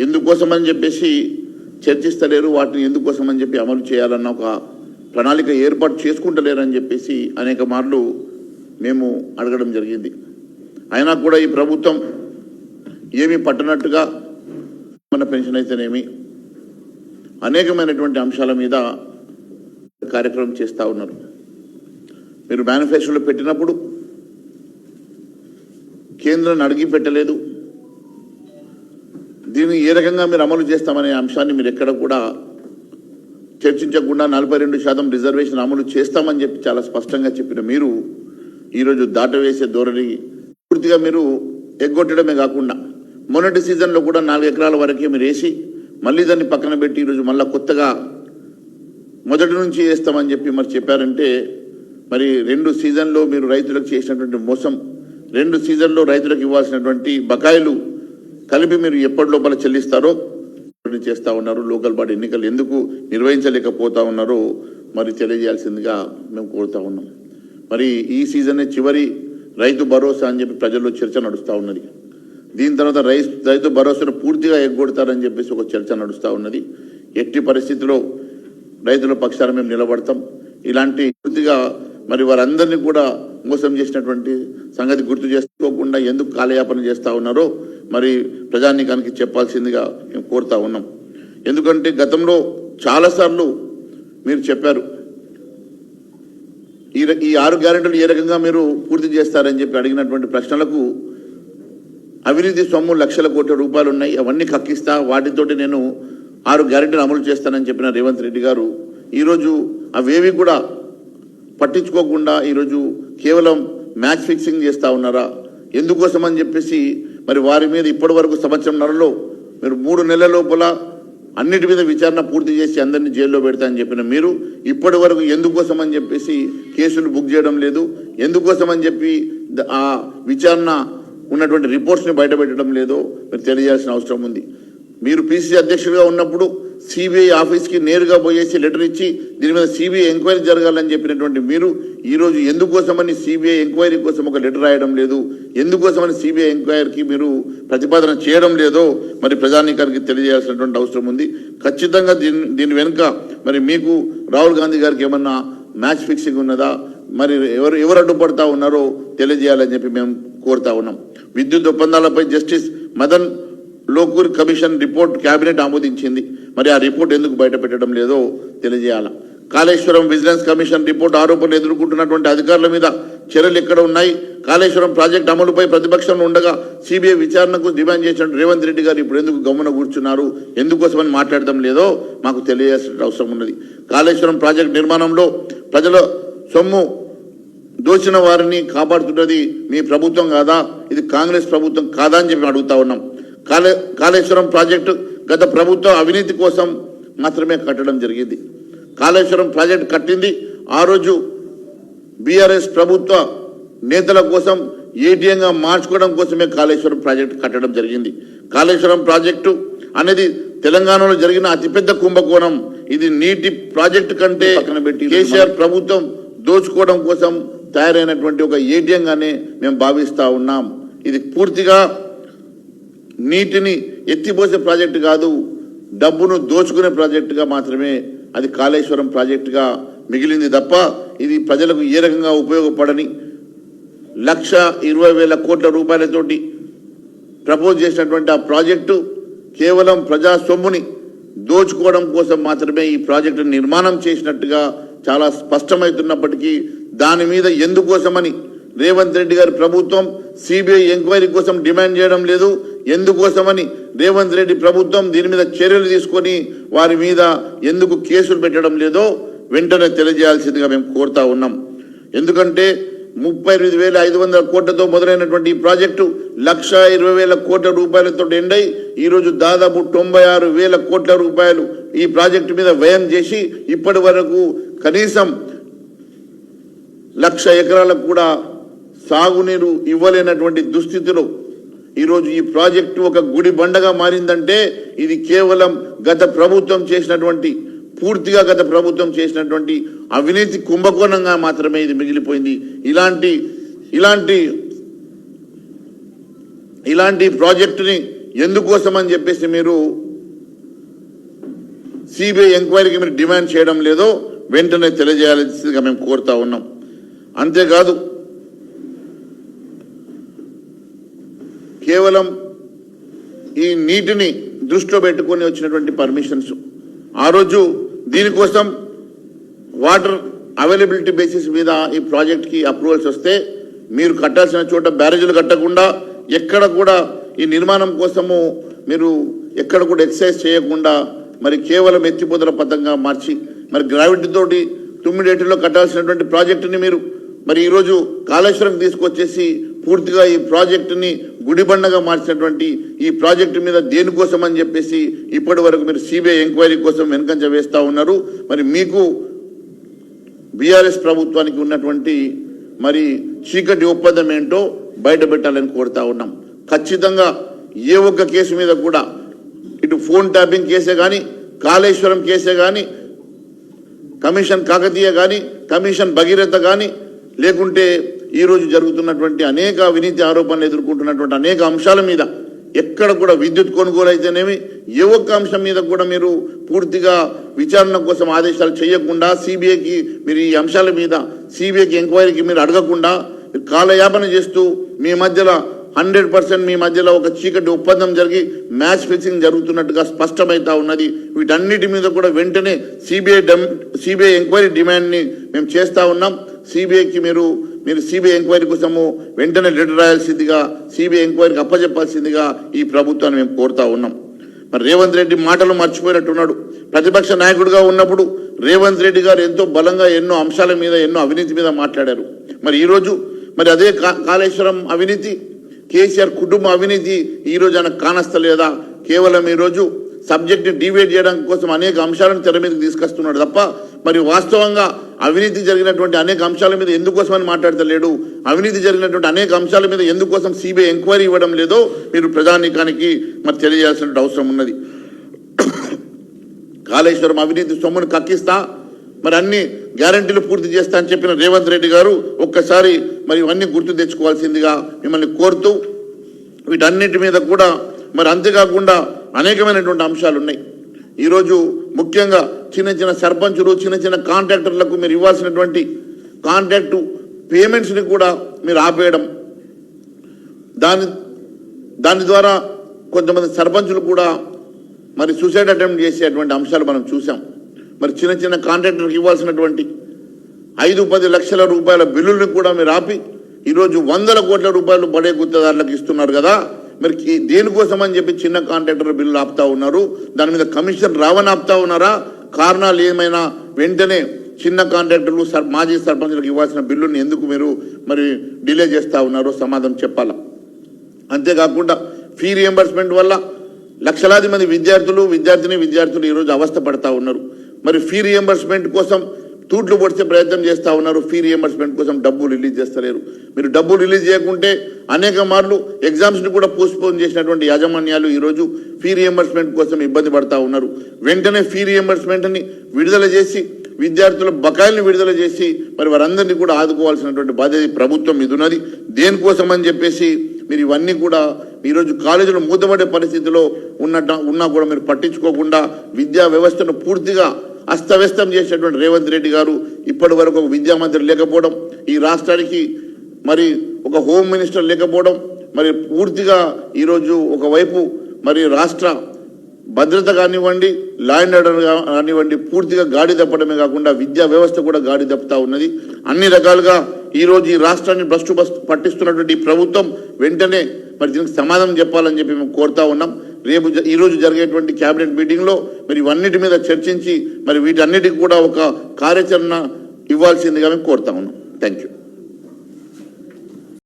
ఎందుకోసమని చెప్పేసి చర్చిస్తలేరు, వాటిని ఎందుకోసమని చెప్పి అమలు చేయాలన్న ఒక ప్రణాళిక ఏర్పాటు చేసుకుంటలేరని చెప్పేసి అనేక మార్లు మేము అడగడం జరిగింది. అయినా కూడా ఈ ప్రభుత్వం ఏమీ పట్టనట్టుగా మన పెన్షన్ అయితేనేమి అనేకమైనటువంటి అంశాల మీద కార్యక్రమం చేస్తూ ఉన్నారు. మీరు మేనిఫెస్టోలో పెట్టినప్పుడు కేంద్రాన్ని అడిగి పెట్టలేదు. దీన్ని ఏ రకంగా మీరు అమలు చేస్తామనే అంశాన్ని మీరు ఎక్కడ కూడా చర్చించకుండా 42% రిజర్వేషన్ అమలు చేస్తామని చెప్పి చాలా స్పష్టంగా చెప్పిన మీరు ఈరోజు దాటవేసే ధోరణి పూర్తిగా మీరు ఎగ్గొట్టడమే కాకుండా మొన్నటి సీజన్లో కూడా 4 ఎకరాల వరకే మీరు వేసి మళ్ళీ దాన్ని పక్కన పెట్టి ఈరోజు మళ్ళీ కొత్తగా మొదటి నుంచి వేస్తామని చెప్పి మరి చెప్పారంటే మరి 2 సీజన్లో మీరు రైతులకు చేసినటువంటి మోసం, 2 సీజన్లో రైతులకు ఇవ్వాల్సినటువంటి బకాయిలు కలిపి మీరు ఎప్పటి లోపల చెల్లిస్తారో చేస్తూ ఉన్నారు. లోకల్ బాడీ ఎన్నికలు ఎందుకు నిర్వహించలేకపోతా ఉన్నారో మరి తెలియజేయాల్సిందిగా మేము కోరుతా ఉన్నాం. మరి ఈ సీజన్ చివరి రైతు భరోసా అని చెప్పి ప్రజల్లో చర్చ నడుస్తూ ఉన్నది. దీని తర్వాత రైతు భరోసాను పూర్తిగా ఎగ్గొడతారని చెప్పేసి ఒక చర్చ నడుస్తూ ఉన్నది. ఎట్టి పరిస్థితిలో రైతుల పక్షాన మేము నిలబడతాం. ఇలాంటి పూర్తిగా మరి వారందరినీ కూడా మోసం చేసినటువంటి సంగతి గుర్తు చేసుకోకుండా ఎందుకు కాలయాపన చేస్తూ ఉన్నారో మరి ప్రజానీకానికి చెప్పాల్సిందిగా మేము కోరుతా ఉన్నాం. ఎందుకంటే గతంలో చాలాసార్లు మీరు చెప్పారు ఈ 6 గ్యారెంటీలు ఏ రకంగా మీరు పూర్తి చేస్తారని చెప్పి అడిగినటువంటి ప్రశ్నలకు అవినీతి సొమ్ము లక్షల కోట్ల రూపాయలు ఉన్నాయి, అవన్నీ కక్కిస్తా, వాటితోటి నేను 6 గ్యారెంటీలు అమలు చేస్తానని చెప్పిన రేవంత్ రెడ్డి గారు ఈరోజు అవేవి కూడా పట్టించుకోకుండా ఈరోజు కేవలం మ్యాచ్ ఫిక్సింగ్ చేస్తూ ఉన్నారా? ఎందుకోసమని చెప్పేసి మరి వారి మీద ఇప్పటి వరకు సంవత్సరంన్నరలో మీరు 3 నెలల లోపల అన్నిటి మీద విచారణ పూర్తి చేసి అందరినీ జైల్లో పెడతా అని చెప్పిన మీరు ఇప్పటి వరకు ఎందుకోసమని చెప్పేసి కేసులు బుక్ చేయడం లేదు, ఎందుకోసమని చెప్పి ఆ విచారణ ఉన్నటువంటి రిపోర్ట్స్ని బయటపెట్టడం లేదో మీరు తెలియాల్సిన అవసరం ఉంది. మీరు పిసిసి అధ్యక్షుడిగా ఉన్నప్పుడు సిబిఐ ఆఫీస్కి నేరుగా పోయేసి లెటర్ ఇచ్చి దీని మీద సిబిఐ ఎంక్వైరీ జరగాలని చెప్పినటువంటి మీరు ఈరోజు ఎందుకోసమని సిబిఐ ఎంక్వైరీ కోసం ఒక లెటర్ రాయడం లేదు, ఎందుకోసమని సిబిఐ ఎంక్వైరీకి మీరు ప్రతిపాదన చేయడం లేదో మరి ప్రజానీకానికి తెలియజేయాల్సినటువంటి అవసరం ఉంది. ఖచ్చితంగా దీని వెనుక మరి మీకు రాహుల్ గాంధీ గారికి ఏమన్నా మ్యాచ్ ఫిక్సింగ్ ఉన్నదా, మరి ఎవరు అడ్డుపడతా ఉన్నారో తెలియజేయాలని చెప్పి మేము కోరుతా ఉన్నాం. విద్యుత్ ఒప్పందాలపై justice Madan Lokur commission report cabinet ఆమోదించింది, మరి ఆ రిపోర్ట్ ఎందుకు బయట పెట్టడం లేదో తెలియజేయాల. కాళేశ్వరం విజిలెన్స్ కమిషన్ రిపోర్ట్ ఆరోపణలు ఎదుర్కొంటున్నటువంటి అధికారుల మీద చర్యలు ఎక్కడ ఉన్నాయి? కాళేశ్వరం ప్రాజెక్టు అమలుపై ప్రతిపక్షంలో ఉండగా సిబిఐ విచారణకు డిమాండ్ చేసిన రేవంత్ రెడ్డి గారు ఇప్పుడు ఎందుకు గమ్మున కూర్చున్నారు, ఎందుకోసమని మాట్లాడడం లేదో మాకు తెలియాల్సిన అవసరం ఉన్నది. కాళేశ్వరం ప్రాజెక్టు నిర్మాణంలో ప్రజల సొమ్ము దోచిన వారిని కాపాడుతున్నది మీ ప్రభుత్వం కాదా, ఇది కాంగ్రెస్ ప్రభుత్వం కాదా అని చెప్పి అడుగుతా ఉన్నాం. కాళేశ్వరం ప్రాజెక్టు గత ప్రభుత్వం అవినీతి కోసం మాత్రమే కట్టడం జరిగింది. కాళేశ్వరం ప్రాజెక్టు కట్టింది ఆ రోజు బీఆర్ఎస్ ప్రభుత్వ నేతల కోసం ఏటీఎంగా మార్చుకోవడం కోసమే కాళేశ్వరం ప్రాజెక్టు కట్టడం జరిగింది. కాళేశ్వరం ప్రాజెక్టు అనేది తెలంగాణలో జరిగిన అతిపెద్ద కుంభకోణం. ఇది నీటి ప్రాజెక్టు కంటే పక్కన పెట్టి కేసీఆర్ ప్రభుత్వం దోచుకోవడం కోసం తయారైనటువంటి ఒక ఏటీఎంగానే మేము భావిస్తూ ఉన్నాం. ఇది పూర్తిగా నీటిని ఎత్తిపోసే ప్రాజెక్టు కాదు, డబ్బును దోచుకునే ప్రాజెక్టుగా మాత్రమే అది కాళేశ్వరం ప్రాజెక్టుగా మిగిలింది తప్ప ఇది ప్రజలకు ఏ రకంగా ఉపయోగపడని 1,20,000 కోట్ల రూపాయలతోటి ప్రపోజ్ చేసినటువంటి ఆ ప్రాజెక్టు కేవలం ప్రజా సొమ్ముని దోచుకోవడం కోసం మాత్రమే ఈ ప్రాజెక్టు నిర్మాణం చేసినట్టుగా చాలా స్పష్టమవుతున్నప్పటికీ దాని మీద ఎందుకోసమని రేవంత్ రెడ్డి గారి ప్రభుత్వం సిబిఐ ఎంక్వైరీ కోసం డిమాండ్ చేయడం లేదు, ఎందుకోసమని రేవంత్ రెడ్డి ప్రభుత్వం దీని మీద చర్యలు తీసుకొని వారి మీద ఎందుకు కేసులు పెట్టడం లేదో వెంటనే తెలియజేయాల్సిందిగా మేము కోరుతా ఉన్నాం. ఎందుకంటే 38,500 కోట్లతో మొదలైనటువంటి ఈ ప్రాజెక్టు 1,20,000 కోట్ల రూపాయలతో ఎండై ఈరోజు దాదాపు 96,000 కోట్ల రూపాయలు ఈ ప్రాజెక్టు మీద వ్యయం చేసి ఇప్పటి వరకు కనీసం 1,00,000 ఎకరాలకు కూడా సాగునీరు ఇవ్వలేనటువంటి దుస్థితిలో ఈరోజు ఈ ప్రాజెక్టు ఒక గుడి బండగా మారిందంటే ఇది కేవలం గత ప్రభుత్వం చేసినటువంటి పూర్తిగా గత ప్రభుత్వం చేసినటువంటి అవినీతి కుంభకోణంగా మాత్రమే ఇది మిగిలిపోయింది. ఇలాంటి ప్రాజెక్టుని ఎందుకోసం అని చెప్పేసి మీరు సిబిఐ ఎంక్వైరీకి మీరు డిమాండ్ చేయడం లేదో వెంటనే తెలియజేయాల్సిందిగా మేము కోరుతా ఉన్నాం. అంతేకాదు కేవలం ఈ నీటిని దృష్టిలో పెట్టుకొని వచ్చినటువంటి పర్మిషన్స్ ఆ రోజు దీనికోసం వాటర్ అవైలబిలిటీ బేసిస్ మీద ఈ ప్రాజెక్ట్కి అప్రూవల్స్ వస్తే మీరు కట్టాల్సిన చోట బ్యారేజీలు కట్టకుండా ఎక్కడ కూడా ఈ నిర్మాణం కోసము మీరు ఎక్కడ కూడా ఎక్సర్సైజ్ చేయకుండా మరి కేవలం ఎత్తిపోతల పథంగా మార్చి మరి గ్రావిటీ తోటి 9 ఏళ్లలో కట్టాల్సినటువంటి ప్రాజెక్టుని మీరు మరి ఈరోజు కాళేశ్వరం తీసుకొచ్చేసి పూర్తిగా ఈ ప్రాజెక్టుని గుడిబండగా మార్చినటువంటి ఈ ప్రాజెక్టు మీద దేనికోసం అని చెప్పేసి ఇప్పటి వరకు మీరు సిబిఐ ఎంక్వైరీ కోసం వెనకంజ వేస్తూ ఉన్నారు. మరి మీకు బీఆర్ఎస్ ప్రభుత్వానికి ఉన్నటువంటి మరి చీకటి ఒప్పందం ఏంటో బయట పెట్టాలని కోరుతా ఉన్నాం. ఖచ్చితంగా ఏ ఒక్క కేసు మీద కూడా ఇటు ఫోన్ ట్యాపింగ్ కేసే కానీ కాళేశ్వరం కేసే కానీ కమిషన్ కాకతీయ కానీ కమిషన్ భగీరథ కానీ లేకుంటే ఈరోజు జరుగుతున్నటువంటి అనేక అవినీతి ఆరోపణలు ఎదుర్కొంటున్నటువంటి అనేక అంశాల మీద ఎక్కడ కూడా విద్యుత్ కొనుగోలు అయితేనేమి ఏ ఒక్క అంశం మీద కూడా మీరు పూర్తిగా విచారణ కోసం ఆదేశాలు చేయకుండా సిబిఐకి మీరు ఈ అంశాల మీద సిబిఐకి ఎంక్వైరీకి మీరు అడగకుండా కాలయాపన చేస్తూ మీ మధ్యలో 100% మీ మధ్యలో ఒక చీకటి ఒప్పందం జరిగి మ్యాచ్ ఫిక్సింగ్ జరుగుతున్నట్టుగా స్పష్టమవుతా ఉన్నది. వీటన్నిటి మీద కూడా వెంటనే సిబిఐ ఎంక్వైరీ డిమాండ్ని మేము చేస్తూ ఉన్నాం. సిబిఐకి మీరు సిబిఐ ఎంక్వైరీ కోసము వెంటనే లెటర్ రాయాల్సిందిగా సిబిఐ ఎంక్వైరీకి అప్పచెప్పాల్సిందిగా ఈ ప్రభుత్వాన్ని మేము కోరుతా ఉన్నాం. మరి రేవంత్ రెడ్డి మాటలు మర్చిపోయినట్టున్నాడు. ప్రతిపక్ష నాయకుడిగా ఉన్నప్పుడు రేవంత్ రెడ్డి గారు ఎంతో బలంగా ఎన్నో అంశాల మీద ఎన్నో అవినీతి మీద మాట్లాడారు. మరి ఈరోజు మరి అదే కాళేశ్వరం అవినీతి కేసీఆర్ కుటుంబ అవినీతి ఈరోజు ఆయన కానస్తలేదా? కేవలం ఈరోజు సబ్జెక్ట్ని డివైడ్ చేయడం కోసం అనేక అంశాలను తెర మీదకి తీసుకొస్తున్నాడు తప్ప మరి వాస్తవంగా అవినీతి జరిగినటువంటి అనేక అంశాల మీద ఎందుకోసమని మాట్లాడతలేడు. అవినీతి జరిగినటువంటి అనేక అంశాల మీద ఎందుకోసం సిబిఐ ఎంక్వైరీ ఇవ్వడం లేదో మీరు ప్రజానీకానికి మరి తెలియజేయాల్సిన అవసరం ఉన్నది. కాళేశ్వరం అవినీతి సొమ్మును కక్కిస్తా మరి అన్ని గ్యారంటీలు పూర్తి చేస్తా అని చెప్పిన రేవంత్ రెడ్డి గారు ఒక్కసారి మరి ఇవన్నీ గుర్తు తెచ్చుకోవాల్సిందిగా మిమ్మల్ని కోరుతూ వీటన్నిటి మీద కూడా మరి అంతేకాకుండా అనేకమైనటువంటి అంశాలు ఉన్నాయి. ఈరోజు ముఖ్యంగా చిన్న చిన్న సర్పంచులు చిన్న చిన్న కాంట్రాక్టర్లకు మీరు ఇవ్వాల్సినటువంటి కాంట్రాక్టు పేమెంట్స్ని కూడా మీరు ఆపేయడం, దాని ద్వారా కొంతమంది సర్పంచులు కూడా మరి సూసైడ్ అటెంప్ట్ చేసేటువంటి అంశాలు మనం చూసాం. మరి చిన్న చిన్న కాంట్రాక్టర్కి ఇవ్వాల్సినటువంటి 5-10 లక్షల రూపాయల బిల్లుల్ని కూడా మీరు ఆపి ఈరోజు 100 కోట్ల రూపాయలు బడే గుత్తదారులకు ఇస్తున్నారు కదా. మరి దేనికోసం అని చెప్పి చిన్న కాంట్రాక్టర్ బిల్లులు ఆపుతా ఉన్నారు, దాని మీద కమిషన్ రావని ఆపుతా ఉన్నారా? కారణాలు ఏమైనా వెంటనే చిన్న కాంట్రాక్టర్లు మాజీ సర్పంచులకు ఇవ్వాల్సిన బిల్లుని ఎందుకు మీరు మరి డిలే చేస్తూ ఉన్నారో సమాధానం చెప్పాలా. అంతేకాకుండా ఫీ రియంబర్స్మెంట్ వల్ల లక్షలాది మంది విద్యార్థులు ఈరోజు అవస్థ పడతా ఉన్నారు. మరి ఫీ రియంబర్స్మెంట్ కోసం తూట్లు పొడిచే ప్రయత్నం చేస్తూ ఉన్నారు. ఫీ రియంబర్స్మెంట్ కోసం డబ్బులు రిలీజ్ చేస్తలేరు. మీరు డబ్బులు రిలీజ్ చేయకుంటే అనేక మార్లు ఎగ్జామ్స్ని కూడా పోస్ట్పోన్ చేసినటువంటి యాజమాన్యాలు ఈరోజు ఫీ రియంబర్స్మెంట్ కోసం ఇబ్బంది పడతా ఉన్నారు. వెంటనే ఫీ రియంబర్స్మెంట్ని విడుదల చేసి విద్యార్థుల బకాయిల్ని విడుదల చేసి మరి వారందరినీ కూడా ఆదుకోవాల్సినటువంటి బాధ్యత ప్రభుత్వం మీద ఉన్నది. దేనికోసం అని చెప్పేసి మీరు ఇవన్నీ కూడా ఈరోజు కాలేజీలు మూతపడే పరిస్థితిలో ఉన్నా కూడా మీరు పట్టించుకోకుండా విద్యా వ్యవస్థను పూర్తిగా అస్తవ్యస్తం చేసినటువంటి రేవంత్ రెడ్డి గారు ఇప్పటి వరకు ఒక విద్యామంత్రి లేకపోవడం, ఈ రాష్ట్రానికి మరి ఒక హోమ్ మినిస్టర్ లేకపోవడం, మరి పూర్తిగా ఈరోజు ఒకవైపు మరి రాష్ట్ర భద్రత కానివ్వండి, లా అండ్ ఆర్డర్ కానివ్వండి పూర్తిగా గాడి తప్పడమే కాకుండా విద్యా వ్యవస్థ కూడా గాడి తప్పుతా ఉన్నది. అన్ని రకాలుగా ఈరోజు ఈ రాష్ట్రాన్ని భ్రష్టు పట్టిస్తున్నటువంటి ప్రభుత్వం వెంటనే మరి దీనికి సమాధానం చెప్పాలని చెప్పి మేము కోరుతా ఉన్నాం. ఈరోజు జరిగేటువంటి క్యాబినెట్ మీటింగ్లో మరి ఇవన్నిటి మీద చర్చించి మరి వీటన్నిటికి కూడా ఒక కార్యాచరణ ఇవ్వాల్సిందిగా మేము కోరుతా ఉన్నాం. Thank you.